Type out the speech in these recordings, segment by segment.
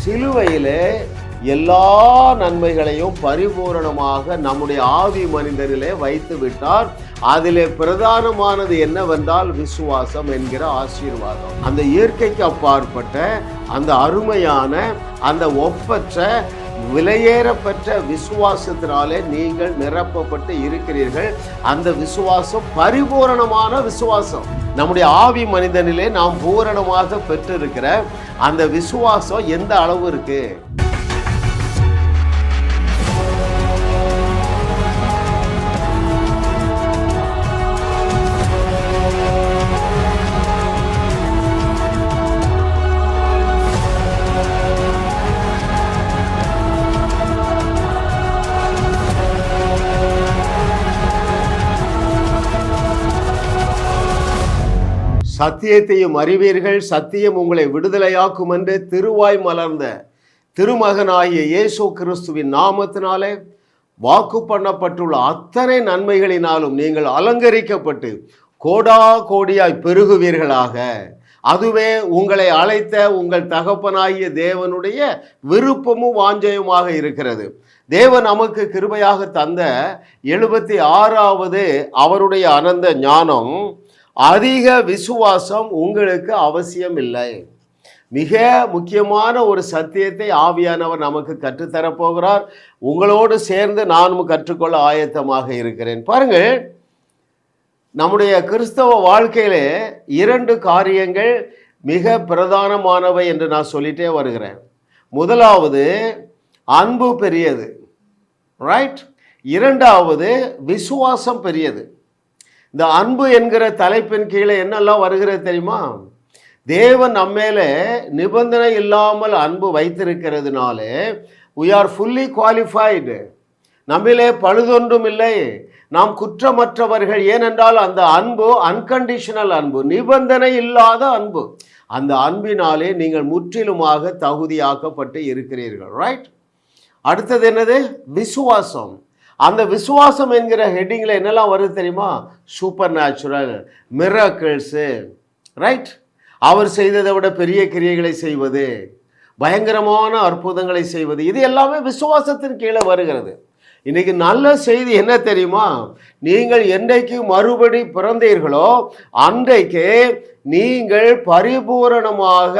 சிலுவையிலே எல்லா நன்மைகளையும் பரிபூரணமாக நம்முடைய ஆவி மனிதனிலே வைத்து விட்டார். அதிலே பிரதானமானது என்னவென்றால் விசுவாசம் என்கிற ஆசீர்வாதம். அந்த இயற்கைக்கு அப்பாற்பட்ட அந்த அருமையான அந்த ஒப்பற்ற விலையேறப்பெற்ற விசுவாசத்தினாலே நீங்கள் நிரப்பப்பட்டு இருக்கிறீர்கள். அந்த விசுவாசம் பரிபூரணமான விசுவாசம். நம்முடைய ஆவி மனிதனிலே நாம் பூரணமாக பெற்றிருக்கிற அந்த விசுவாசம் எந்த அளவு இருக்கு? சத்தியத்தையும் அறிவீர்கள், சத்தியம் உங்களை விடுதலையாக்கும் என்று திருவாய் மலர்ந்த திருமகனாகிய இயேசு கிறிஸ்துவின் நாமத்தினாலே வாக்கு பண்ணப்பட்டுள்ள அத்தனை நன்மைகளினாலும் நீங்கள் அலங்கரிக்கப்பட்டு கோடா கோடியாய் பெருகுவீர்களாக. அதுவே உங்களை அழைத்த உங்கள் தகப்பனாகிய தேவனுடைய விருப்பமும் வாஞ்சையுமாக இருக்கிறது. தேவன் நமக்கு கிருபையாக தந்த 76வது அவருடைய அனந்த ஞானம். அதிக விசுவாசம் உங்களுக்கு அவசியம் இல்லை. மிக முக்கியமான ஒரு சத்தியத்தை ஆவியானவர் நமக்கு கற்றுத்தரப்போகிறார். உங்களோடு சேர்ந்து நானும் கற்றுக்கொள்ள ஆயத்தமாக இருக்கிறேன். பாருங்கள், நம்முடைய கிறிஸ்தவ வாழ்க்கையிலே 2 காரியங்கள் மிக பிரதானமானவை என்று நான் சொல்லிட்டே வருகிறேன். முதலாவது அன்பு பெரியது, ரைட்? 2வது விசுவாசம் பெரியது. இந்த அன்பு என்கிற தலைப்பின் கீழே என்னெல்லாம் வருகிறது தெரியுமா? தேவன் நம்மேலே நிபந்தனை இல்லாமல் அன்பு வைத்திருக்கிறதுனாலே we are fully qualified. நம்மிலே பழுதொன்றும் இல்லை, நாம் குற்றமற்றவர்கள். ஏனென்றால் அந்த அன்பு அன்கண்டிஷனல் அன்பு, நிபந்தனை இல்லாத அன்பு. அந்த அன்பினாலே நீங்கள் முற்றிலுமாக தகுதியாக்கப்பட்டு இருக்கிறீர்கள், ரைட்? அடுத்தது என்னது? விசுவாசம். அந்த விசுவாசம் என்கிற ஹெட்டிங்கில் என்னெல்லாம் வருது தெரியுமா? Supernatural, miracles, right? அவர் செய்ததை விட பெரிய கிரியைகளை செய்வது, பயங்கரமான அற்புதங்களை செய்வது, இது எல்லாமே விசுவாசத்தின் கீழே வருகிறது. இன்னைக்கு நல்ல செய்தி என்ன தெரியுமா? நீங்கள் என்றைக்கு மறுபடி பிறந்தீர்களோ அன்றைக்கு நீங்கள் பரிபூரணமாக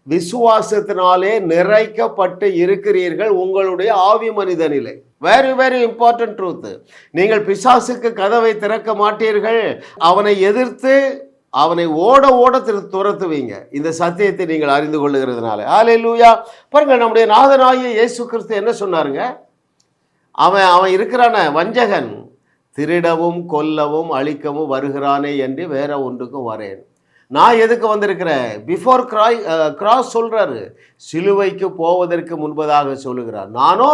விசுவாசத்தினாலே நிறைக்கப்பட்டு இருக்கிறீர்கள் உங்களுடைய ஆவி மனிதனிலே. Very very important truth. நீங்கள் பிசாசுக்கு கதவை திறக்க மாட்டீர்கள். அவனை எதிர்த்து அவனை ஓட ஓட துரத்துவீங்க, இந்த சத்தியத்தை நீங்கள் அறிந்து கொள்ளுகிறதுனால. ஹல்லேலூயா. பாருங்க, நம்முடைய நாதனாகிய இயேசு கிறிஸ்து என்ன சொன்னாருங்க? அவன் இருக்கிறான வஞ்சகன், திருடவும் கொல்லவும் அழிக்கவும் வருகிறானே என்று வேற ஒன்றுக்கும் வரேன். நான் எதுக்கு வந்திருக்கிறேன்? பிஃபோர் கிராஸ் சொல்றாரு, சிலுவைக்கு போவதற்கு முன்பதாக சொல்லுகிறார், நானோ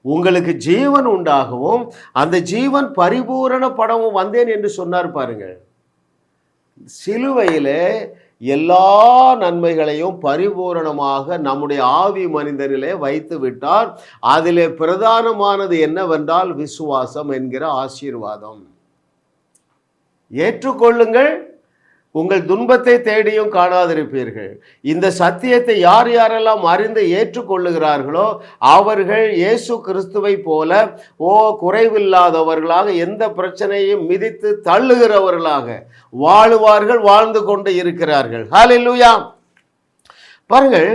உங்களுக்கு ஜீவன் உண்டாகவும் அந்த ஜீவன் பரிபூரணப்படவும் வந்தேன் என்று சொன்னார். பாருங்கள், சிலுவையிலே எல்லா நன்மைகளையும் பரிபூரணமாக நம்முடைய ஆவி மனிதனிலே வைத்து விட்டார். அதிலே பிரதானமானது என்னவென்றால் விசுவாசம் என்கிற ஆசீர்வாதம். ஏற்றுக்கொள்ளுங்கள், உங்கள் துன்பத்தை தேடியும் காணாதிருப்பீர்கள். இந்த சத்தியத்தை யார் யாரெல்லாம் அறிந்து ஏற்றுக்கொள்ளுகிறார்களோ அவர்கள் இயேசு கிறிஸ்துவை போல குறைவில்லாதவர்களாக, எந்த பிரச்சனையும் மிதித்து தள்ளுகிறவர்களாக வாழுவார்கள், வாழ்ந்து கொண்டு இருக்கிறார்கள். ஹல்லேலூயா. பாருங்கள்,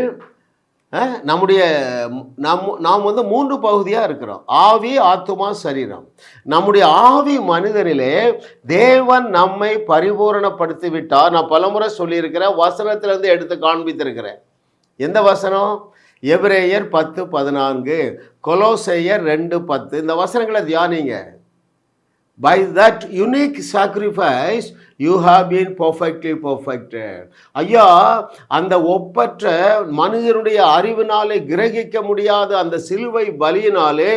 நாம் 3 பகுதியாக இருக்கிறோம்: ஆவி, ஆத்துமா, சரீரம். நம்முடைய ஆவி மனிதனிலே தேவன் நம்மை பரிபூரணப்படுத்தி விட்டார். நான் பலமுறை சொல்லியிருக்கிறேன், வசனத்திலிருந்து எடுத்து காண்பித்திருக்கிறேன். எந்த வசனம்? எபிரேயர் 10:14, கொலோசையர் 2:10. இந்த வசனங்களை தியானிங்க. By that unique sacrifice you have been perfectly perfected. ஐயா, அந்த ஒப்பற்ற மனிதனுடைய அறிவினாலே கிரகிக்க முடியாத அந்த சிலுவை பலியினாலே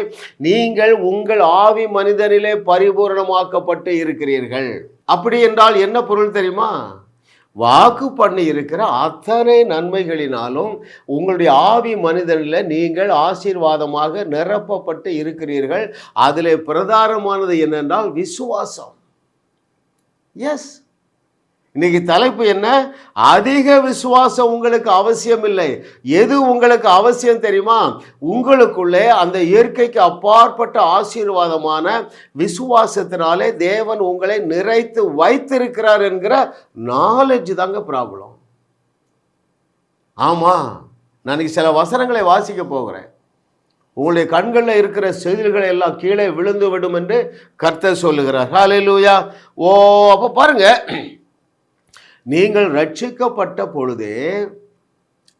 நீங்கள் உங்கள் ஆவி மனிதனிலே பரிபூரணமாக்கப்பட்டு இருக்கிறீர்கள். அப்படி என்றால் என்ன பொருள் தெரியுமா? வாக்கு பண்ணி இருக்கிற அத்தனை நன்மைகளினாலும் உங்களுடைய ஆவி மனிதனில் நீங்கள் ஆசீர்வாதமாக நிரப்பப்பட்டு இருக்கிறீர்கள். அதிலே பிரதானமானது என்னென்றால் விசுவாசம். எஸ், இன்னைக்கு தலைப்பு என்ன? அதிக விசுவாசம் உங்களுக்கு அவசியம் இல்லை. எது உங்களுக்கு அவசியம் தெரியுமா? உங்களுக்குள்ளே அந்த இயற்கைக்கு அப்பாற்பட்ட ஆசீர்வாதமான விசுவாசத்தினாலே தேவன் உங்களை நிறைத்து வைத்திருக்கிறார் என்கிற நாலேஜ் தாங்க ப்ராப்ளம். ஆமாம், நான் சில வசனங்களை வாசிக்க போகிறேன். உங்களுடைய கண்களில் இருக்கிற செதில்களை எல்லாம் கீழே விழுந்து விடும் என்று கர்த்தர் சொல்லுகிறார். ஹல்லேலூயா. அப்போ பாருங்க, நீங்கள் ரட்சிக்கப்பட்ட பொழுதே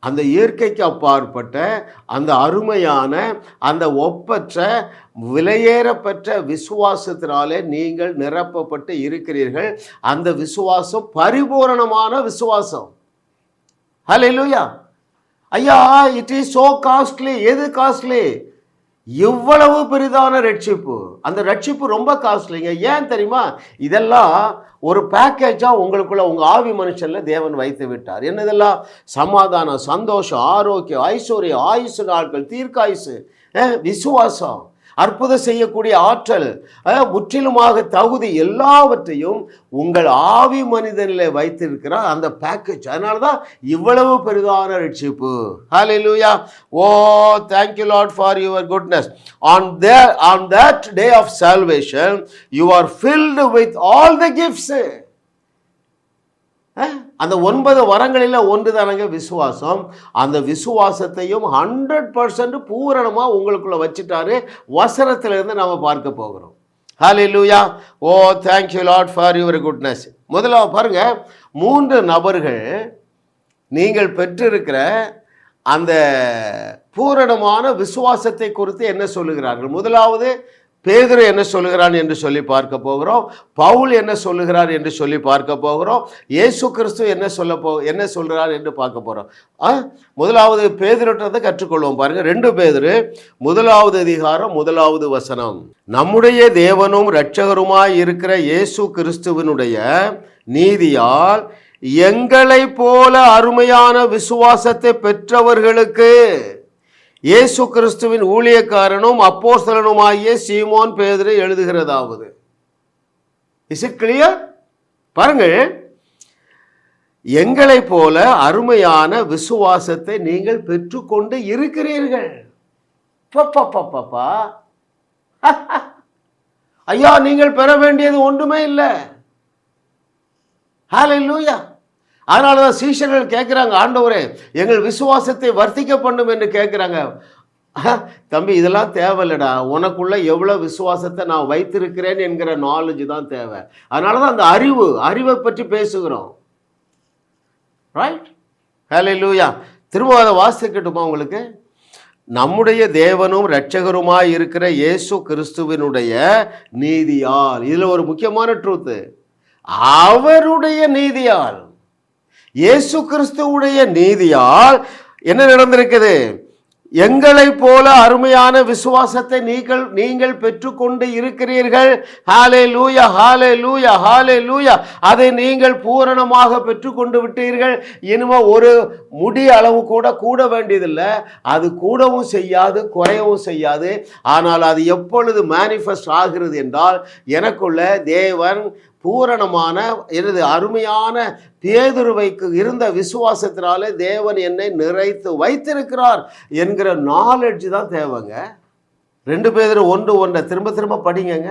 அந்த இயற்கைக்கு அப்பாற்பட்ட அந்த அருமையான அந்த ஒப்பற்ற விலையேறப்பெற்ற விசுவாசத்தினாலே நீங்கள் நிரப்பப்பட்டு இருக்கிறீர்கள். அந்த விசுவாசம் பரிபூரணமான விசுவாசம். ஹல்லேலூயா. ஐயா, இட் இஸ் சோ காஸ்ட்லி. எது காஸ்ட்லி? இவ்வளவு பெரிதான ரட்சிப்பு. அந்த ரட்சிப்பு ரொம்ப காஸ்ட்லிங்க. ஏன் தெரியுமா? இதெல்லாம் ஒரு பேக்கேஜாக உங்களுக்குள்ள உங்கள் ஆவி மனுஷன்ல தேவன் வைத்து விட்டார். என்னதெல்லாம்? சமாதானம், சந்தோஷம், ஆரோக்கியம், ஐஸ்வர்யம், ஆயுசு நாட்கள், தீர்க்காயுசு, விசுவாசம், அற்புதம் செய்யக்கூடிய ஆற்றல், முற்றிலுமாக தகுதி, எல்லாவற்றையும் உங்கள் ஆவி மனிதனிலே வைத்திருக்கிறார் அந்த பேக்கேஜ். அதனால தான் இவ்வளவு பெரிதான ரட்சிப்பு. ஹல்லேலூயா. thank you Lord for your goodness. On that day of salvation you are filled with all the gifts. அந்த 9 வரங்களில் ஒன்று தானங்க விசுவாசம். அந்த விசுவாசத்தையும் 100% பூரணமாக உங்களுக்குள்ள வச்சுட்டாரு. வசனத்திலிருந்து நாம் பார்க்க போகிறோம். ஹல்லேலூயா. thank you Lord for your goodness. முதல்ல பாருங்க, 3 நபர்கள் நீங்கள் பெற்றிருக்கிற அந்த பூரணமான விசுவாசத்தை குறித்து என்ன சொல்லுகிறார்கள்? முதலாவது பேதுரு என்ன சொல்லுகிறான் என்று சொல்லி பார்க்க போகிறோம். பவுல் என்ன சொல்லுகிறார் என்று சொல்லி பார்க்க போகிறோம். இயேசு கிறிஸ்து என்ன சொல்கிறார் என்று பார்க்க போகிறோம். முதலாவது பேதுருட்டதை கற்றுக்கொள்வோம். பாருங்க, 2 பேதுரு 1வது அதிகாரம் 1வது வசனம். நம்முடைய தேவனும் இரட்சகருமாய் இருக்கிற இயேசு கிறிஸ்துவினுடைய நீதியால் எங்களை போல அருமையான விசுவாசத்தை பெற்றவர்களுக்கு இயேசு கிறிஸ்துவின் ஊழியக்காரனும் அப்போஸ்தலனுமாகிய சீமோன் பேதுரு எழுதுகிறதாவது. Is it clear? பாருங்கள், எங்களை போல அருமையான விசுவாசத்தை நீங்கள் பெற்றுக்கொண்டு இருக்கிறீர்கள். ஐயா, நீங்கள் பெற வேண்டியது ஒன்றுமே இல்லை. ஹல்லேலூயா. அதனால தான் சீஷர்கள் கேட்குறாங்க, ஆண்டவரே எங்கள் விசுவாசத்தை வர்த்திக்க பண்ணும் என்று கேட்குறாங்க. தம்பி, இதெல்லாம் தேவையில்லடா. உனக்குள்ள எவ்வளோ விசுவாசத்தை நான் வைத்திருக்கிறேன் என்கிற நாலேஜ் தான் தேவை. அதனால தான் அந்த அறிவை பற்றி பேசுகிறோம். ரைட்? ஹல்லேலூயா. திரும்ப அதை வாசிக்கட்டுமா உங்களுக்கு? நம்முடைய தேவனும் இரட்சகருமாய் இருக்கிற இயேசு கிறிஸ்துவினுடைய நீதியால். இதில் ஒரு முக்கியமான ட்ரூத்து, அவருடைய நீதியால், இயேசு கிறிஸ்துவுடைய நீதியால் என்ன நடந்திருக்குது? எங்களை போல அருமையான விசுவாசத்தை நீங்கள் பெற்றுக்கொண்டு இருக்கிறீர்கள். ஹல்லேலூயா, ஹல்லேலூயா, ஹல்லேலூயா. அதை நீங்கள் பூரணமாக பெற்றுக்கொண்டு விட்டீர்கள். இனிமே ஒரு முடி அளவு கூட வேண்டியதில்லை. அது கூடவும் செய்யாது, குறையவும் செய்யாது. ஆனால் அது எப்பொழுது மேனிஃபெஸ்ட் ஆகிறது என்றால், எனக்குள்ள தேவன் பூரணமான எனது அருமையான பேதுருவைக்கு இருந்த விசுவாசத்தினாலே தேவன் என்னை நிறைத்து வைத்திருக்கிறார் என்கிற நாலேஜ் தான் தேவைங்க. 2 பேதுரு 1:1 திரும்ப திரும்ப படிங்கங்க.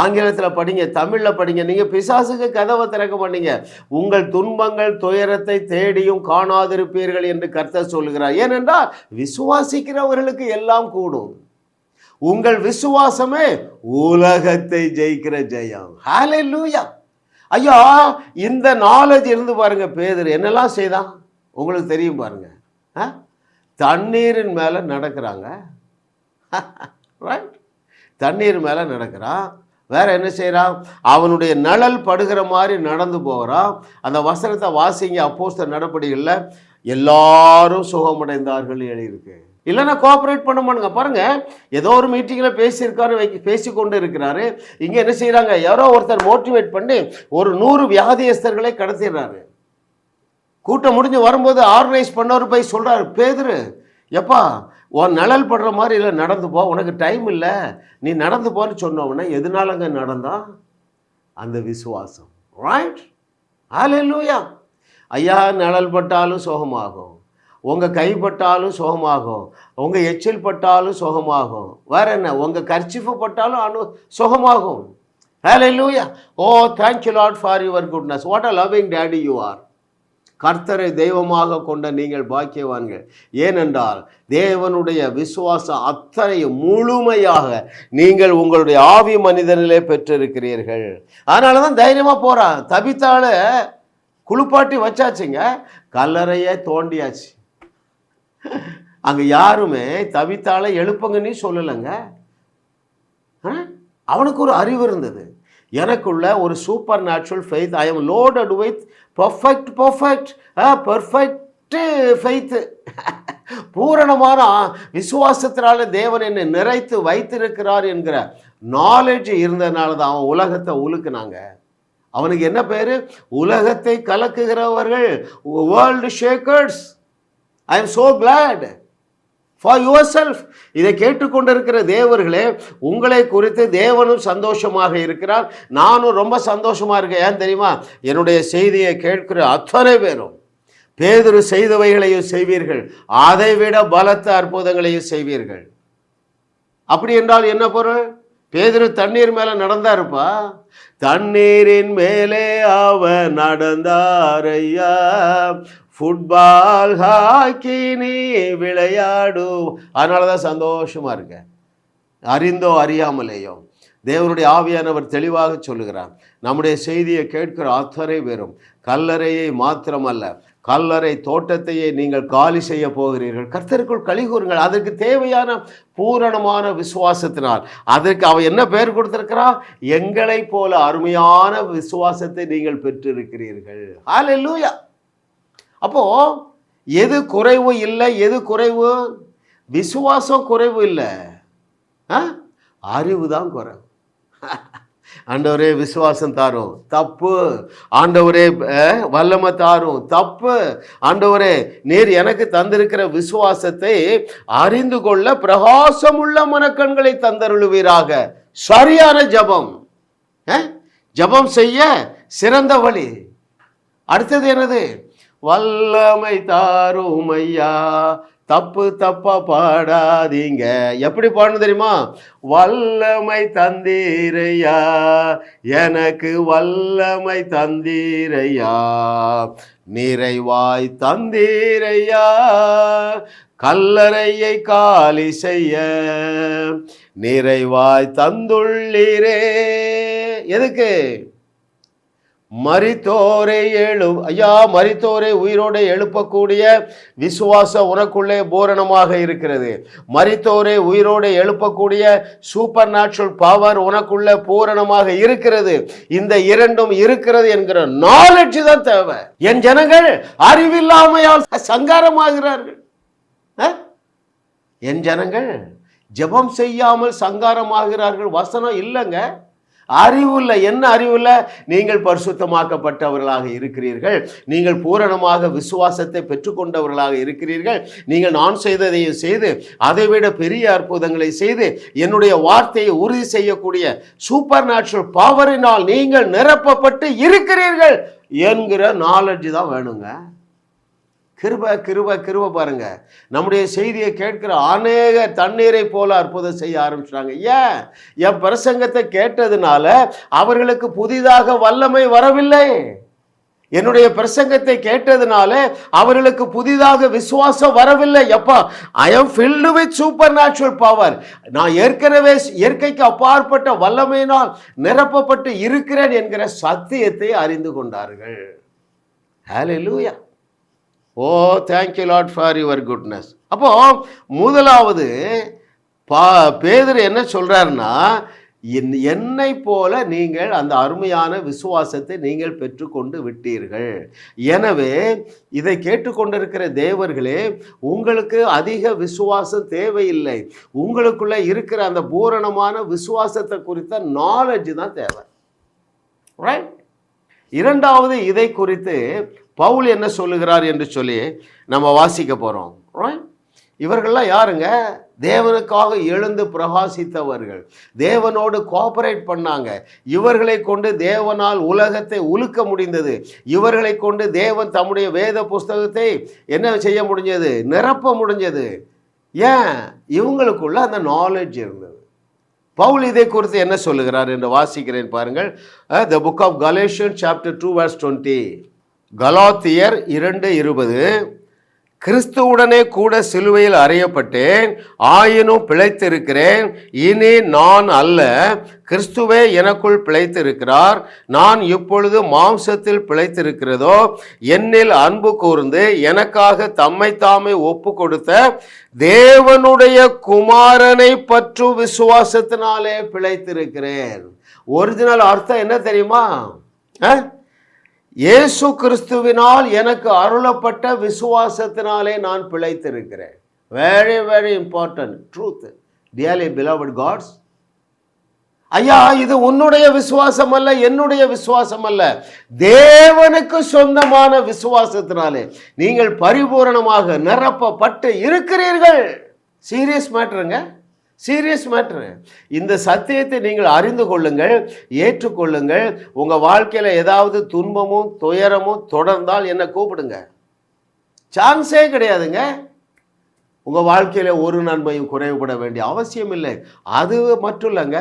ஆங்கிலத்தில் படிங்க, தமிழில் படிங்க. நீங்கள் பிசாசுக்கு கதவை திறக்க மாட்டீங்க. உங்கள் துன்பங்கள் துயரத்தை தேடியும் காணாதிருப்பீர்கள் என்று கர்த்தர் சொல்லுகிறார். ஏனென்றால் விசுவாசிக்கிறவர்களுக்கு எல்லாம் கூடும். உங்கள் விசுவாசமே உலகத்தை ஜெயிக்கிற ஜெயம். ஹல்லேலூயா. ஐயா, இந்த நாலேஜ் இருந்து பாருங்க, பேதுரு என்னெல்லாம் செய்தான் உங்களுக்கு தெரியும் பாருங்க. தண்ணீரின் மேலே நடக்கிறாங்க. ரைட்? தண்ணீர் மேலே நடக்கிறான். வேற என்ன செய்கிறான்? அவனுடைய நிழல் படுகிற மாதிரி நடந்து போகிறான். அந்த வசனத்தை வாசிங்க, அப்போஸ்தலர் நடபடிகளில் எல்லாரும் சுகமடைந்தார்கள் எழுதியிருக்கு. இல்லைன்னா கோஆப்ரேட் பண்ண மாட்டாங்க. பாருங்க, ஏதோ ஒரு மீட்டிங்கில் பேசி கொண்டு இருக்கிறாரு. இங்கே என்ன செய்கிறாங்க? யாரோ ஒருத்தர் மோட்டிவேட் பண்ணி ஒரு 100 வியாதியஸ்தர்களை கடத்திடுறாரு. கூட்டம் முடிஞ்சு வரும்போது ஆர்கனைஸ் பண்ணவர் போய் சொல்கிறாரு, பேதுரு எப்பா உன் நிழல் படுற மாதிரி இல்லை, நடந்து போ, உனக்கு டைம் இல்லை, நீ நடந்து போன்னு சொன்னவொன்னே எதனாலங்க நடந்தா? அந்த விசுவாசம். ரைட்? ஹல்லேலூயா. ஐயா, நிழல் பட்டாலும் சுகமாகும், உங்கள் கைப்பட்டாலும் சுகமாகும், உங்கள் எச்சில் பட்டாலும் சுகமாகும், வேற என்ன, உங்கள் கர்ச்சிஃபு பட்டாலும் சுகமாகும். ஹல்லேலூயா. ஓ, thank you Lord for your goodness. What a loving daddy you are. கர்த்தரை தெய்வமாக கொண்ட நீங்கள் பாக்கியவான்கள். ஏனென்றால் தேவனுடைய விசுவாசம் அத்தனையும் முழுமையாக நீங்கள் உங்களுடைய ஆவி மனிதனிலே பெற்றிருக்கிறீர்கள். அதனால தான் தைரியமாக போகிறான். தபித்தால குளிப்பாட்டி வச்சாச்சுங்க, கல்லறையை தோண்டியாச்சு. அங்கே யாருமே தபித்தால எழுப்புங்கன்னு சொல்லலைங்க. அவனுக்கு ஒரு அறிவு இருந்தது. எனக்குள்ள ஒரு super natural faith. I am loaded with perfect faith. பூரணமான விசுவாசத்தினால தேவன் என்னை நிறைத்து வைத்திருக்கிறார் என்கிற நாலேஜ் இருந்ததுனால தான் அவன் உலகத்தை உலுக்குனாங்க. அவனுக்கு என்ன பேரு? உலகத்தை கலக்குகிறவர்கள், world shakers. I am so glad for yourself. இதை கேட்டுக்கொண்டிருக்கிற தேவர்களே, உங்களை குறித்து தேவனும் சந்தோஷமாக இருக்கிறார், நானும் ரொம்ப சந்தோஷமாக இருக்கேன். ஏன் தெரியுமா? என்னுடைய செய்தியை கேட்கிற அத்தனை பேரும் பேதுரு செய்தவைகளையும் செய்வீர்கள், அதைவிட பலத்த அற்புதங்களையும் செய்வீர்கள். அப்படி என்றால் என்ன பொருள்? பேதுரு தண்ணீர் மேலே நடந்தாருப்பா. தண்ணீரின் மேலே அவர் நடந்தாரையா, ஃபுட்பால் ஹாக்கி நீ விளையாடு. அதனால தான் சந்தோஷமாக இருக்கேன். அறிந்தோ அறியாமலேயோ தேவனுடைய ஆவியானவர் தெளிவாக சொல்லுகிறார். நம்முடைய செய்தியை கேட்கிற அத்தனை பேரும் கல்லறையை மாத்திரமல்ல, கல்லறை தோட்டத்தையே நீங்கள் காலி செய்ய போகிறீர்கள். கர்த்தருக்குள் களி கூறுங்கள். அதற்கு தேவையான பூரணமான விசுவாசத்தினால். அதற்கு அவன் என்ன பெயர் கொடுத்திருக்கிறான்? எங்களை போல அருமையான விசுவாசத்தை நீங்கள் பெற்றிருக்கிறீர்கள். ஹல்லேலூயா. அப்போ எது குறைவு இல்லை? எது குறைவு? விசுவாசம் குறைவு இல்லை, அறிவு தான் குறைவு. ஆண்டவரே விசுவாசம் தாரும், தப்பு. ஆண்டவரே வல்லமை தாரும், தப்பு. ஆண்டவரே நீர் எனக்கு தந்திருக்கிற விசுவாசத்தை அறிந்து கொள்ள பிரகாசமுள்ள மனக்கண்களை தந்தருளுவீராக. சரியான ஜபம், ஜபம் செய்ய சிறந்த வழி. அடுத்தது என்னது? வல்லமை தாரும் ஐயா, தப்பு தப்பா பாடாதீங்க. எப்படி பாடணும் தெரியுமா? வல்லமை தந்தீரையா, எனக்கு வல்லமை தந்தீரையா, நிறைவாய் தந்தீரையா, கல்லறையை காலி செய்ய நிறைவாய் தந்துள்ளீரே. எதுக்கு? மரித்தோரை ஐயா, மரித்தோரை உயிரோடு எழுப்பக்கூடிய விசுவாசம் உனக்குள்ளே பூரணமாக இருக்கிறது. மரித்தோரை உயிரோடு எழுப்பக்கூடிய சூப்பர் நேச்சுரல் பவர் உனக்குள்ளே பூரணமாக இருக்கிறது. இந்த இரண்டும் இருக்கிறது என்கிற நாலேஜ் தான் தேவை. என் ஜனங்கள் அறிவில்லாமையால் சங்காரமாகிறார்கள். என் ஜனங்கள் ஜெபம் செய்யாமல் சங்காரமாகிறார்கள். வசனம் இல்லைங்க, அறிவு இல்லை. என்ன அறிவு இல்லை? நீங்கள் பரிசுத்தமாக்கப்பட்டவர்களாக இருக்கிறீர்கள், நீங்கள் பூரணமாக விசுவாசத்தை பெற்றுக்கொண்டவர்களாக இருக்கிறீர்கள். நீங்கள் நான் செய்ததையும் செய்து அதைவிட பெரிய அற்புதங்களை செய்து என்னுடைய வார்த்தையை உறுதி செய்யக்கூடிய சூப்பர் நேச்சுரல் பவரினால் நீங்கள் நிரப்பப்பட்டு இருக்கிறீர்கள் என்கிற நாலேஜ் தான் வேணுங்க. கிருப கிருப கிருப பாருங்க. நம்முடைய செய்தியை கேட்கிற அநேக தண்ணீரை போல அற்புதம் செய்ய ஆரம்பிச்சிட்டாங்க. ஏன்? என் பிரசங்கத்தை கேட்டதுனால அவர்களுக்கு புதிதாக வல்லமை வரவில்லை. என்னுடைய பிரசங்கத்தை கேட்டதுனால அவர்களுக்கு புதிதாக விசுவாசம் வரவில்லை. எப்பா, I am filled with super natural power. நான் ஏற்கனவே இயற்கைக்கு அப்பாற்பட்ட வல்லமையினால் நிரப்பப்பட்டு இருக்கிறேன் என்கிற சத்தியத்தை அறிந்து கொண்டார்கள். Hallelujah. Oh, thank you Lord for your goodness. அப்போ முதலாவது பேதுரு என்ன சொல்றாருன்னா, என்னை போல நீங்கள் அந்த அருமையான விசுவாசத்தை நீங்கள் பெற்றுக்கொண்டு விட்டீர்கள். எனவே இதை கேட்டுக்கொண்டிருக்கிற தேவர்களே, உங்களுக்கு அதிக விசுவாசம் தேவையில்லை. உங்களுக்குள்ள இருக்கிற அந்த பூரணமான விசுவாசத்தை குறித்த நாலேஜ் தான் தேவை. ரைட்? இரண்டாவது, இதை குறித்து பவுல் என்ன சொல்லுகிறார் என்று சொல்லி நம்ம வாசிக்க போகிறோம். இவர்கள்லாம் யாருங்க? தேவனுக்காக எழுந்து பிரகாசித்தவர்கள், தேவனோடு கோஆபரேட் பண்ணாங்க. இவர்களை கொண்டு தேவனால் உலகத்தை உலுக்க முடிந்தது. இவர்களை கொண்டு தேவன் தம்முடைய வேத புஸ்தகத்தை என்ன செய்ய முடிஞ்சது? நிரப்ப முடிஞ்சது. ஏன்? இவங்களுக்குள்ள அந்த நாலேஜ் இருந்தது. பவுல் இதை குறித்து என்ன சொல்லுகிறார் என்று வாசிக்கிறேன் பாருங்கள். The book of Galatians chapter 2 verse 20. கலாத்தியர் 2:20. கிறிஸ்துவுடனே கூட சிலுவையில் அறையப்பட்டேன், ஆயினும் பிழைத்திருக்கிறேன். இனி நான் அல்ல, கிறிஸ்துவே எனக்குள் பிழைத்திருக்கிறார். நான் இப்பொழுது மாம்சத்தில் பிழைத்திருக்கிறதோ என்னில் அன்பு கூர்ந்து எனக்காக தம்மை தாமே ஒப்பு கொடுத்த தேவனுடைய குமாரனை பற்றும் விசுவாசத்தினாலே பிழைத்திருக்கிறேன். ஒரிஜினல் அர்த்தம் என்ன தெரியுமா? இயேசு கிறிஸ்துவினால் எனக்கு அருளப்பட்ட விசுவாசத்தினாலே நான் பிழைத்திருக்கிறேன். Very very important truth. Dearly beloved gods, ஐயா, இது உன்னுடைய விசுவாசம் அல்ல, என்னுடைய விசுவாசம் அல்ல, தேவனுக்கு சொந்தமான விசுவாசத்தினாலே நீங்கள் பரிபூரணமாக நிரப்பப்பட்டு இருக்கிறீர்கள். சீரியஸ் மேட்டருங்க, சீரியஸ் மேட்ரு. இந்த சத்தியத்தை நீங்கள் அறிந்து கொள்ளுங்கள், ஏற்றுக்கொள்ளுங்கள். உங்கள் வாழ்க்கையில் ஏதாவது துன்பமும் துயரமும் தொடர்ந்தால் என்னை கூப்பிடுங்க. சான்ஸே கிடையாதுங்க. உங்கள் வாழ்க்கையில் ஒரு நன்மையும் குறைவுபட வேண்டிய அவசியம் இல்லை. அது மட்டும் இல்லைங்க,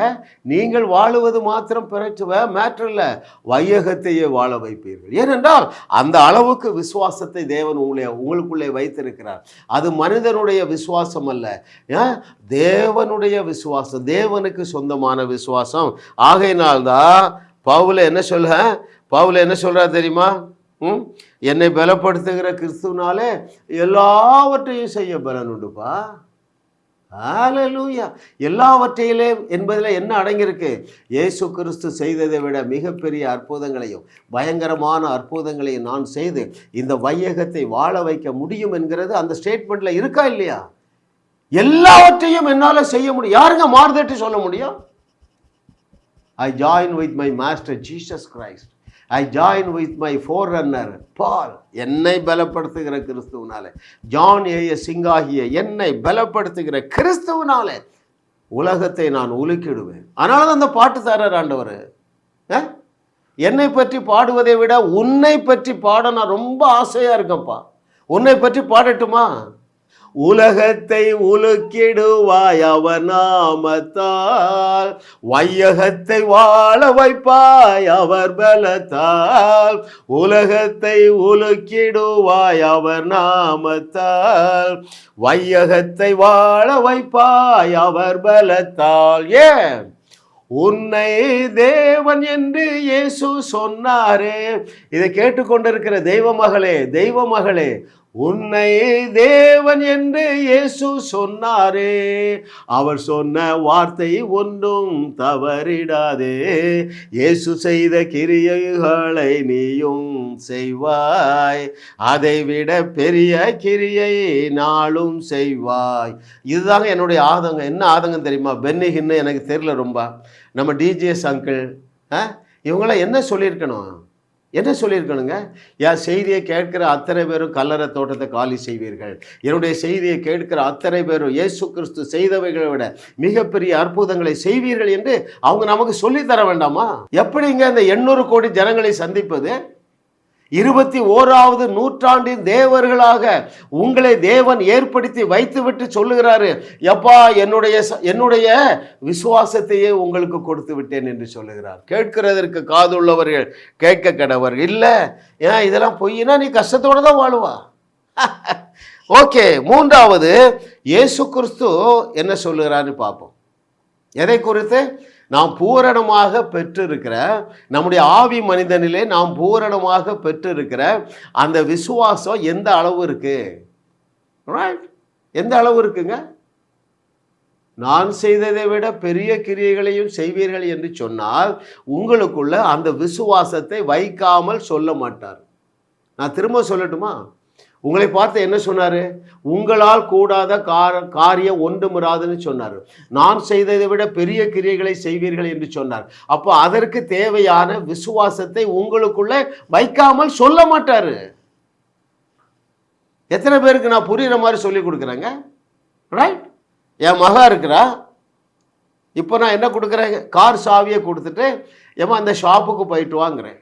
நீங்கள் வாழுவது மாத்திரம் மேட்டர் இல்லை, வையகத்தையே வாழ வைப்பீர்கள். ஏனென்றால் அந்த அளவுக்கு விசுவாசத்தை தேவன் உங்களுக்குள்ளே வைத்திருக்கிறார். அது மனிதனுடைய விசுவாசம் அல்ல, தேவனுடைய விசுவாசம், தேவனுக்கு சொந்தமான விசுவாசம். ஆகையினால்தான் பவுல் என்ன சொல்றார் தெரியுமா? என்னை பலப்படுத்துகிற கிறிஸ்துவனாலே எல்லாவற்றையும் செய்ய பலன் உண்டுப்பா. ஹல்லேலூயா. எல்லாவற்றையிலே என்பதில் என்ன அடங்கியிருக்கு? இயேசு கிறிஸ்து செய்ததை விட மிகப்பெரிய அற்புதங்களையும் பயங்கரமான அற்புதங்களையும் நான் செய்து இந்த வையகத்தை வாழ வைக்க முடியும் என்கிறது அந்த ஸ்டேட்மெண்ட்ல இருக்கா இல்லையா? எல்லாவற்றையும் என்னால செய்ய முடியும். யாருங்க மாறுதட்டி சொல்ல முடியும்? I join with my master Jesus Christ. I join with my forerunner Paul. என்னை பலப்படுத்துகிற கிறிஸ்துவனாலே, ஜான் ஏ சிங்காகிய என்னை பலப்படுத்துகிற கிறிஸ்துவனாலே உலகத்தை நான் உலுக்கிடுவேன். அதனால தான் அந்த பாட்டுதாரர் ஆண்டவர் என்னை பற்றி பாடுவதை விட உன்னை பற்றி பாட நான் ரொம்ப ஆசையா இருக்கேன்ப்பா. உன்னை பற்றி பாடட்டுமா? உலகத்தை உலுக்கிடுவாய் அவர் நாமத்தால், வையகத்தை வாழ வைப்பாய் அவர் பலத்தால். உலகத்தை உலுக்கிடுவாய் அவர் நாமத்தால், வையகத்தை வாழ வைப்பாய் அவர் பலத்தால். ஏன்? உன்னை தேவன் என்று இயேசு சொன்னாரே. இதை கேட்டுக்கொண்டிருக்கிற தெய்வ மகளே, உன்னை தேவன் என்று இயேசு சொன்னாரே. அவர் சொன்ன வார்த்தை ஒன்றும் தவறிடாதே. இயேசு செய்த கிரியைகளை நீயும் செய்வாய், அதை விட பெரிய கிரியை நாளும் செய்வாய். இதுதாங்க என்னுடைய ஆதங்கம். என்ன ஆதங்கம் தெரியுமா? பென்னிகின்னு எனக்கு தெரியல ரொம்ப. நம்ம டிஜிஎஸ் அங்கிள் இவங்களாம் என்ன சொல்லியிருக்கணுங்க? என் செய்தியை கேட்கிற அத்தனை பேரும் கல்லறை தோட்டத்தை காலி செய்வீர்கள். என்னுடைய செய்தியை கேட்கிற அத்தனை பேரும் இயேசு கிறிஸ்து செய்தவைகளை விட மிகப்பெரிய அற்புதங்களை செய்வீர்கள் என்று அவங்க நமக்கு சொல்லித்தர வேண்டாமா? எப்படிங்க இந்த 800 கோடி ஜனங்களை சந்திப்பது? 21வது நூற்றாண்டின் தேவர்களாக உங்களை தேவன் ஏற்படுத்தி வைத்துவிட்டு சொல்லுகிறாரு, எப்பா என்னுடைய விசுவாசத்தையே உங்களுக்கு கொடுத்து விட்டேன் என்று சொல்லுகிறார். கேட்கிறதற்கு காதுள்ளவர்கள் கேட்க கடவர்கள். இல்லை, ஏன் இதெல்லாம் பொய்னா நீ கஷ்டத்தோடு தான் வாழுவா. ஓகே, 3வது இயேசு கிறிஸ்து என்ன சொல்லுகிறான்னு பார்ப்போம். எதை குறித்து? நாம் பூரணமாக பெற்றிருக்கிற, நம்முடைய ஆவி மனிதனிலே நாம் பூரணமாக பெற்றிருக்கிற அந்த விசுவாசம் எந்த அளவு இருக்கு? ரைட், எந்த அளவு இருக்குங்க? நான் செய்ததை விட பெரிய கிரியைகளையும் செய்வீர்கள் என்று சொன்னால் உங்களுக்குள்ள அந்த விசுவாசத்தை வைக்காமல் சொல்ல மாட்டார். நான் திரும்ப சொல்லட்டுமா? உங்களை பார்த்து என்ன சொன்னாரு? உங்களால் கூடாத காரியம் ஒன்றுமிராதுன்னு சொன்னார். நான் செய்ததை விட பெரிய கிரியைகளை செய்வீர்கள் என்று சொன்னார். அப்போ அதற்கு தேவையான விசுவாசத்தை உங்களுக்குள்ள வைக்காமல் சொல்ல மாட்டாரு. எத்தனை பேருக்கு நான் புரியுற மாதிரி சொல்லி கொடுக்குறேங்க? ரைட்? என் மகா இருக்கிறா, இப்போ நான் என்ன கொடுக்குறேன், கார் சாவியை கொடுத்துட்டு ஏமா அந்த ஷாப்புக்கு போயிட்டு வாங்குறேன்.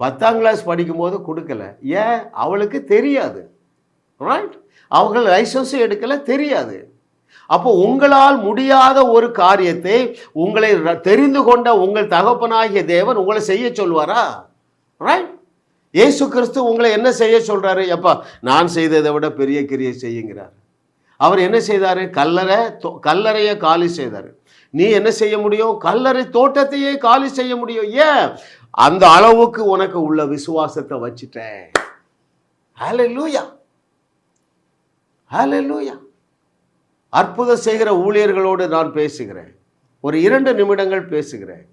10ஆம் கிளாஸ் படிக்கும்போது கொடுக்கல. ஏன்? அவளுக்கு தெரியாது. ரைட்? அவர்கள் லைசன்ஸும் எடுக்கல, தெரியாது. அப்போ உங்களால் முடியாத ஒரு காரியத்தை உங்களை தெரிந்து கொண்ட உங்கள் தகப்பனாகிய தேவன் உங்களை செய்ய சொல்வாரா? ரைட்? இயேசு கிறிஸ்து உங்களை என்ன செய்ய சொல்றாரு? எப்பா, நான் செய்ததை விட பெரிய கிரியை செய்யுங்கிறார். அவர் என்ன செய்தார்? கல்லறையை காலி செய்தார். நீ என்ன செய்ய முடியும்? கல்லறை தோட்டத்தையே காலி செய்ய முடியும். ஏன்? அந்த அளவுக்கு உனக்கு உள்ள விசுவாசத்தை வச்சுட்டேன். ஹல்லேலூயா, ஹல்லேலூயா. அற்புதம் செய்கிற ஊழியர்களோடு நான் பேசுகிறேன். ஒரு 2 நிமிடங்கள் பேசுகிறேன்.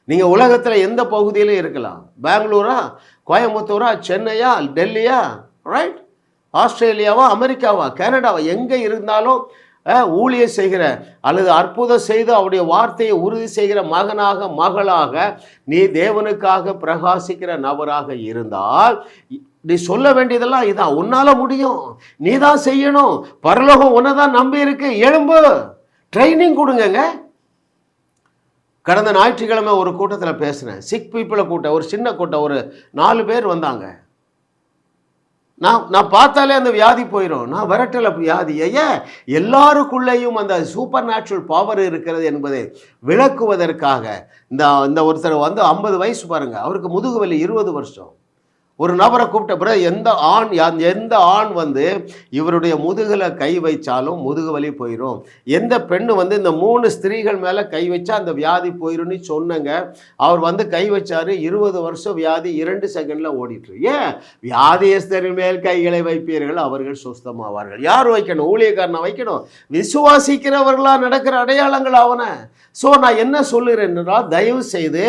நீங்கள் உலகத்தில் எந்த பகுதியிலும் இருக்கலாம். பெங்களூரா, கோயம்புத்தூரா, சென்னையா, டெல்லியா, ரைட், ஆஸ்திரேலியாவா, அமெரிக்காவா, கனடாவா, எங்கே இருந்தாலும் ஊழியம் செய்கிற அல்லது அற்புதம் செய்து அவருடைய வார்த்தையை உறுதி செய்கிற மகனாக மகளாக நீ தேவனுக்காக பிரகாசிக்கிற நபராக இருந்தால் நீ சொல்ல வேண்டியதெல்லாம் இதான். உன்னால முடியும், நீ தான் செய்யணும், பரலோகம் உன்னை தான் நம்பி இருக்கு, எழும்பு, ட்ரைனிங் கொடுங்க. கடந்த ஞாயிற்றுக்கிழமை ஒரு கூட்டத்தில் பேசுகிறேன். சிக் பீப்புளை கூட்டம், ஒரு சின்ன கூட்டம், ஒரு 4 பேர் வந்தாங்க. நான் பார்த்தாலே அந்த வியாதி போயிடும். நான் விரட்டல வியாதி. ஏன்? எல்லாருக்குள்ளேயும் அந்த சூப்பர் நேச்சுரல் பவர் இருக்கிறது என்பதை விளக்குவதற்காக இந்த ஒருத்தர் 50 வயசு பாருங்க, அவருக்கு முதுகு வலி 20 வருஷம். ஒரு நபரை கூப்பிட்ட பிறகு எந்த ஆண் இவருடைய முதுகில் கை வைச்சாலும் முதுகு வலி போயிடும், எந்த பெண்ணு இந்த 3 ஸ்திரீகள் மேலே கை வச்சா அந்த வியாதி போயிடும்னு சொன்னங்க. அவர் கை வச்சாரு, 20 வருஷம் வியாதி 2 செகண்டில் ஓடிட்டு. ஏன்? வியாதியஸ்தரின் மேல் கைகளை வைப்பீர்கள், அவர்கள் சுஸ்தமாவார்கள். யார் வைக்கணும்? ஊழியக்காரனை வைக்கணும். விசுவாசிக்கிறவர்களாக நடக்கிற அடையாளங்கள் அவனை. ஸோ நான் என்ன சொல்லுறேன்னா, தயவு செய்து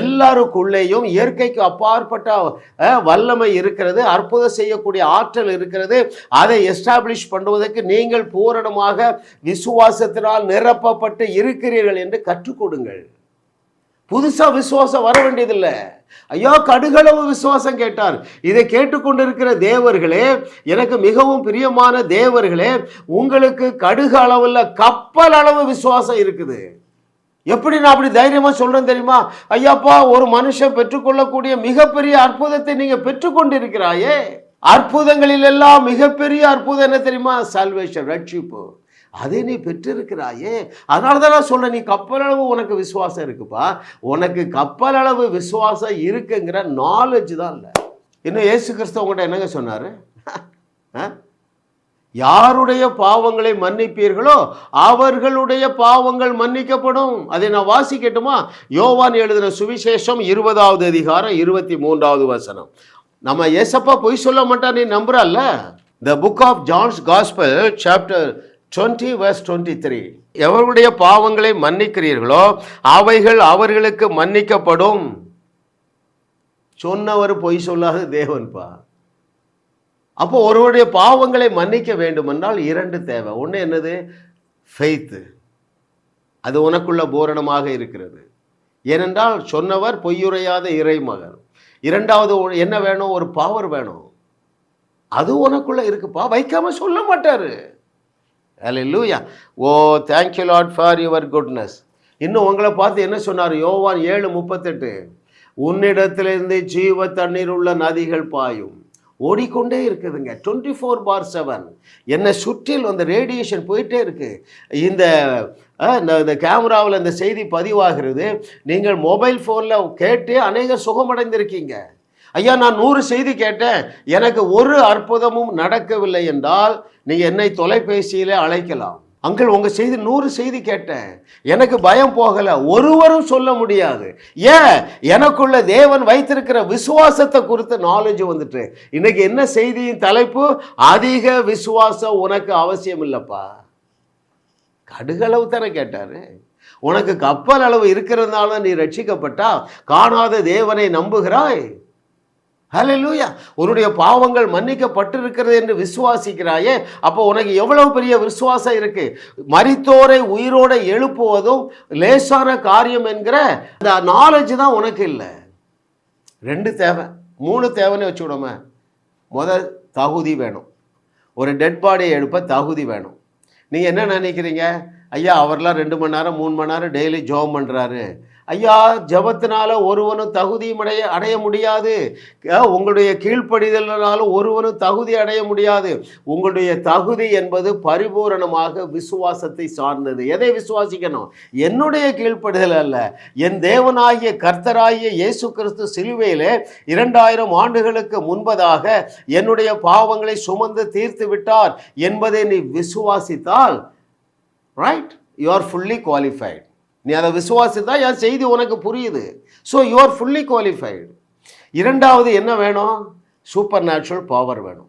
எல்லாருக்குள்ளேயும் இயற்கைக்கு அப்பாற்பட்ட வல்லமை இருக்கிறது, அற்புதம் செய்யக்கூடிய ஆற்றல் இருக்கிறது. அதை எஸ்டாப்ளிஷ் பண்ணுவதற்கு நீங்கள் பூரணமாக விசுவாசத்தினால் நிரப்பப்பட்டு இருக்கிறீர்கள் என்று கற்றுக் கொடுங்கள். புதுசா விசுவாசம் வர வேண்டியதில்லை. ஐயா, கடுகளவு விசுவாசம் கேட்டார். இதை கேட்டுக்கொண்டிருக்கிற தேவர்களே, எனக்கு மிகவும் பிரியமான தேவர்களே, உங்களுக்கு கடுகு அளவில் கப்பல் அளவு விசுவாசம் இருக்குது. எப்படி நான் அப்படி தைரியமா சொல்றேன் தெரியுமா? ஐயாப்பா, ஒரு மனுஷன் பெற்றுக்கொள்ளக்கூடிய மிகப்பெரிய அற்புதத்தை நீங்க பெற்றுக்கொண்டிருக்கிறாயே. அற்புதங்களில் எல்லாம் மிகப்பெரிய அற்புதம் என்ன தெரியுமா? சால்வேஷன், ரட்சிப்பு. அதை நீ பெற்றிருக்கிறாயே. அதனால தான் நான் சொல்றேன், நீ கப்பல் அளவு உனக்கு விசுவாசம் இருக்குப்பா. உனக்கு கப்பல் அளவு விசுவாசம் இருக்குங்கிற நாலேஜ் தான் இல்லை. இன்னும் இயேசு கிறிஸ்து உங்கள்கிட்ட என்னங்க சொன்னாரு? யாருடைய பாவங்களை மன்னிப்பீர்களோ அவர்களுடைய பாவங்கள் மன்னிக்கப்படும். அதை நான் வாசிக்கட்டுமா? யோவான் எழுதின சுவிசேஷம் 20வது அதிகாரம் 23வது வசனம். நம்ம ஏசப்பா பொய் சொல்ல மாட்டான், நீ நம்புறல்ல? The book of John's Gospel chapter 20 verse 23. எவருடைய பாவங்களை மன்னிக்கிறீர்களோ அவைகள் அவர்களுக்கு மன்னிக்கப்படும். சொன்னவர் பொய் சொல்லாத தேவன்பா. அப்போ ஒருவருடைய பாவங்களை மன்னிக்க வேண்டும் என்றால் 2 தேவை. ஒன்று என்னது? ஃபெய்த்து. அது உனக்குள்ள பூரணமாக இருக்கிறது. ஏனென்றால் சொன்னவர் பொய்யுரையாத இறைமகன். 2வது என்ன வேணும்? ஒரு பவர் வேணும். அது உனக்குள்ள இருக்குப்பா, வைக்காம சொல்ல மாட்டாரு. Hallelujah. Oh, thank you Lord for your goodness. இன்னும் உங்களை பார்த்து என்ன சொன்னார்? யோவான் 7:38, உன்னிடத்திலிருந்து ஜீவ தண்ணீர் உள்ள நதிகள் பாயும். ஓடிக்கொண்டே இருக்குதுங்க, 24/7. என்னை சுற்றில் அந்த ரேடியேஷன் போயிட்டே இருக்கு. இந்த கேமராவில் இந்த செய்தி பதிவாகிறது. நீங்கள் மொபைல் ஃபோனில் கேட்டு அநேக சுகமடைந்திருக்கீங்க. ஐயா, நான் 100 செய்தி கேட்டேன், எனக்கு ஒரு அற்புதமும் நடக்கவில்லை என்றால் நீங்கள் என்னை தொலைபேசியில் அழைக்கலாம். அங்கிள், உங்கள் செய்தி 100 செய்தி கேட்டேன், எனக்கு பயம் போகலை. ஒருவரும் சொல்ல முடியாது. ஏன்? எனக்குள்ள தேவன் வைத்திருக்கிற விசுவாசத்தை குறித்து நாலேஜ் வந்துட்டு. இன்னைக்கு என்ன செய்தியின் தலைப்பு? அதிக விசுவாசம் உனக்கு அவசியம் இல்லைப்பா. கடுகளவு தானே கேட்டாரு. உனக்கு கப்பல் அளவு இருக்கிறதுனால நீ ரட்சிக்கப்பட்டா காணாத தேவனை நம்புகிறாய். ஹல்லேலூயா. உன்னுடைய பாவங்கள் மன்னிக்கப்பட்டிருக்கிறது என்று விசுவாசிக்கிறாயே. அப்போ உனக்கு எவ்வளவு பெரிய விசுவாசம் இருக்கு. மரித்தோரை உயிரோட எழுப்புவதும் லேசான காரியம் என்கிற அந்த நாலேஜ் தான் உனக்கு இல்லை. 2 தேவை, 3 தேவைன்னு வச்சுவிடோமே. முதல் தகுதி வேணும். ஒரு டெட் பாடியை எழுப்ப தகுதி வேணும். நீங்கள் என்ன நினைக்கிறீங்க? ஐயா அவர்லாம் 2 மணி நேரம் 3 மணி நேரம் டெய்லி ஜெபம் பண்ணுறாரு. ஐயா ஜெபத்தினால ஒருவனும் தகுதியும் அடைய முடியாது. உங்களுடைய கீழ்ப்படிதலினாலும் ஒருவனும் தகுதி அடைய முடியாது. உங்களுடைய தகுதி என்பது பரிபூரணமாக விசுவாசத்தை சார்ந்தது. எதை விசுவாசிக்கணும்? என்னுடைய கீழ்ப்படிதல் அல்ல, என் தேவனாகிய கர்த்தராகிய இயேசு கிறிஸ்து சிலுவையிலே 2000 ஆண்டுகளுக்கு முன்பதாக என்னுடைய பாவங்களை சுமந்து தீர்த்து விட்டார் என்பதை நீ விசுவாசித்தால், right, you are fully qualified. நீ அதை விசுவாசித்தா என் செய்தி உனக்கு புரியுது. So you are fully qualified. இரண்டாவது என்ன வேணும்? சூப்பர் நேச்சுரல் பவர் வேணும்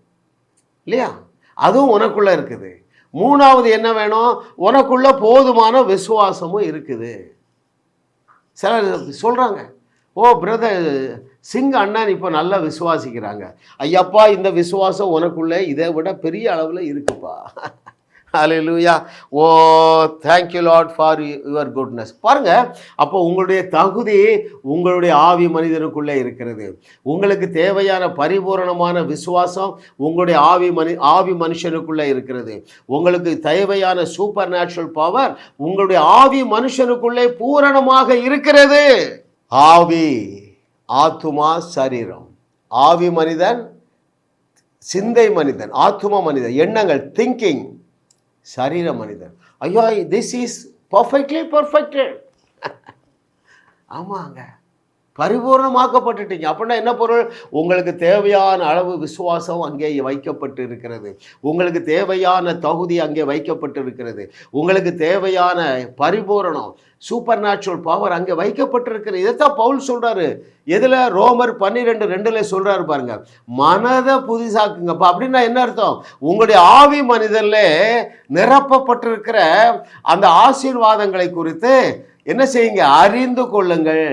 இல்லையா? அதுவும் உனக்குள்ளே இருக்குது. மூணாவது என்ன வேணும்? உனக்குள்ள போதுமான விசுவாசமும் இருக்குது. சிலர் சொல்கிறாங்க, ஓ பிரதர் சிங் அண்ணன் இப்போ நல்லா விசுவாசிக்கிறாங்க. ஐயப்பா இந்த விசுவாசம் உனக்குள்ளே இதை விட பெரிய அளவில் இருக்குப்பா. Hallelujah. Oh thank you Lord for your goodness. பாருங்க, அப்போ உங்களுடைய தகுதி உங்களுடைய ஆவி மனிதனுக்குள்ளே இருக்கிறது. உங்களுக்கு தேவையான பரிபூரணமான விசுவாசம் உங்களுடைய ஆவி மனுஷனுக்குள்ளே இருக்கிறது. உங்களுக்கு தேவையான சூப்பர் நேச்சுரல் பவர் உங்களுடைய ஆவி மனுஷனுக்குள்ளே பூரணமாக இருக்கிறது. ஆவி, ஆத்துமா, சரீரம். ஆவி மனிதன், சிந்தை மனிதன், ஆத்துமா மனிதன், எண்ணங்கள், திங்கிங். சரீர மனிதன். ஐயோ திஸ் இஸ் பர்ஃபெக்ட்லி பர்ஃபெக்டட். ஆமாங்க, பரிபூர்ணமாக்கப்பட்டுட்டீங்க. அப்படின்னா என்ன பொருள்? உங்களுக்கு தேவையான அளவு விசுவாசம் அங்கே வைக்கப்பட்டு இருக்கிறது. உங்களுக்கு தேவையான தகுதி அங்கே வைக்கப்பட்டு இருக்கிறது. உங்களுக்கு தேவையான பரிபூரணம், சூப்பர் நேச்சுரல் பவர் அங்கே வைக்கப்பட்டிருக்கிறது. இதைத்தான் பவுல் சொல்கிறாரு. எதில்? ரோமர் 12:2 சொல்கிறாரு பாருங்க, மனதை புதிசாக்குங்கப்பா. அப்படின்னா என்ன அர்த்தம்? உங்களுடைய ஆவி மனிதனில் நிரப்பப்பட்டிருக்கிற அந்த ஆசீர்வாதங்களை குறித்து என்ன செய்யுங்க? அறிந்து கொள்ளுங்கள்.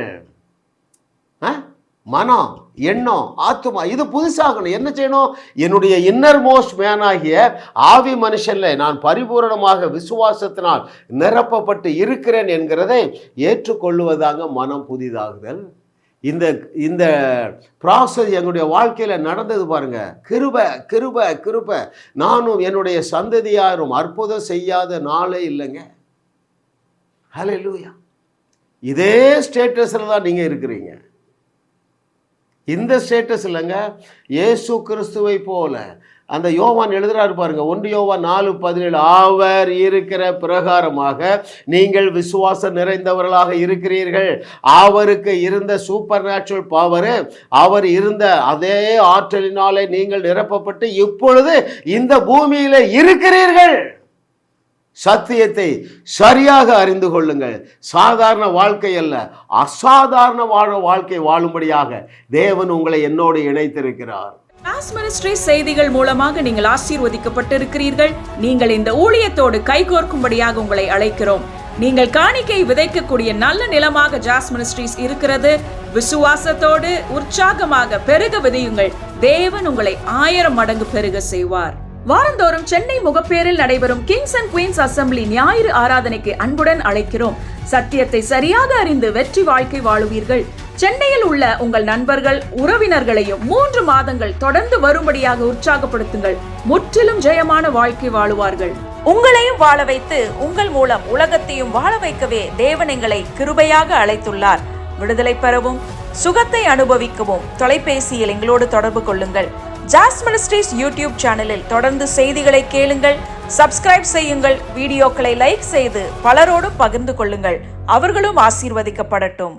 மனம், எண்ணம், ஆத்துமா இது புதுசாகணும். என்ன செய்யணும்? என்னுடைய இன்னர் மோஸ்ட் மேனாகிய ஆவி மனுஷன்ல நான் பரிபூரணமாக விசுவாசத்தினால் நிரப்பப்பட்டு இருக்கிறேன் என்கிறதை ஏற்றுக்கொள்ளுவதாங்க மனம் புதிதாகுதல். இந்த ப்ராசஸ் எங்களுடைய வாழ்க்கையில் நடந்தது பாருங்க. கிருபை கிருபை கிருபை. நானும் என்னுடைய சந்ததியாரும் அற்புதம் செய்யாத நாளே இல்லைங்க. ஹல்லேலூயா. இதே ஸ்டேட்டஸில் தான் நீங்கள் இருக்கிறீங்க. இந்த ஸ்டேட்டஸ் இல்லைங்க. இயேசு கிறிஸ்துவை போல அந்த யோவான் எழுதுறாரு பாருங்க, 1 யோவான் 4:17, அவர் இருக்கிற பிரகாரமாக நீங்கள் விசுவாசம் நிறைந்தவர்களாக இருக்கிறீர்கள். அவருக்கு இருந்த சூப்பர் நேச்சுரல் பவர், அவர் இருந்த அதே ஆற்றலினாலே நீங்கள் நிரப்பப்பட்டு இப்பொழுது இந்த பூமியில இருக்கிறீர்கள். சத்தியத்தை சரியாக அறிந்து கொள்ளுங்கள். சாதாரண வாழ்க்கை அல்ல, அசாதாரண வாழ்க்கை வாழும்படியாக தேவன் உங்களை என்னோடு இணைத்திருக்கிறார். ஜாஸ் மினிஸ்ட்ரி செய்திகள் மூலமாக நீங்கள் ஆசீர்வதிக்கப்பட்டிருக்கிறீர்கள். நீங்கள் இந்த ஊழியத்தோடு கைகோர்க்கும்படியாக உங்களை அழைக்கிறோம். நீங்கள் காணிக்கை விதைக்கக்கூடிய நல்ல நிலமாக ஜாஸ் மினிஸ்ட்ரிஸ் இருக்கிறது. விசுவாசத்தோடு உற்சாகமாக பெருக விதையுங்கள். தேவன் உங்களை 1000 மடங்கு பெருக செய்வார். வாரந்தோறும் சென்னை முகப்பேரில் நடைபெறும் கிங்ஸ் அண்ட் குயின்ஸ் அசம்பிளி ஞாயிறு ஆராதனைக்கு அன்புடன் அழைக்கிறோம். சத்தியத்தை சரியாக அறிந்து வெற்றி வாழ்க்கை வாழுவீர்கள். சென்னையில் உள்ள உங்கள் நண்பர்கள், உறவினர்களையும் 3 மாதங்கள் தொடர்ந்து வரும்படியாக உற்சாகப்படுத்துங்கள். முற்றிலும் ஜெயமான வாழ்க்கை வாழுவார்கள். உங்களையும் வாழ வைத்து உங்கள் மூலம் உலகத்தையும் வாழ வைக்கவே தேவன் எங்களை கிருபையாக அழைத்துள்ளார். விடுதலை பெறவும் சுகத்தை அனுபவிக்கவும் தொலைபேசியில் எங்களோடு தொடர்பு கொள்ளுங்கள். ஜாஸ் மினிஸ்ட்ரீஸ் யூடியூப் சேனலில் தொடர்ந்து செய்திகளை கேளுங்கள். சப்ஸ்கிரைப் செய்யுங்கள். வீடியோக்களை லைக் செய்து பலரோடு பகிர்ந்து கொள்ளுங்கள். அவர்களும் ஆசீர்வதிக்கப்படட்டும்.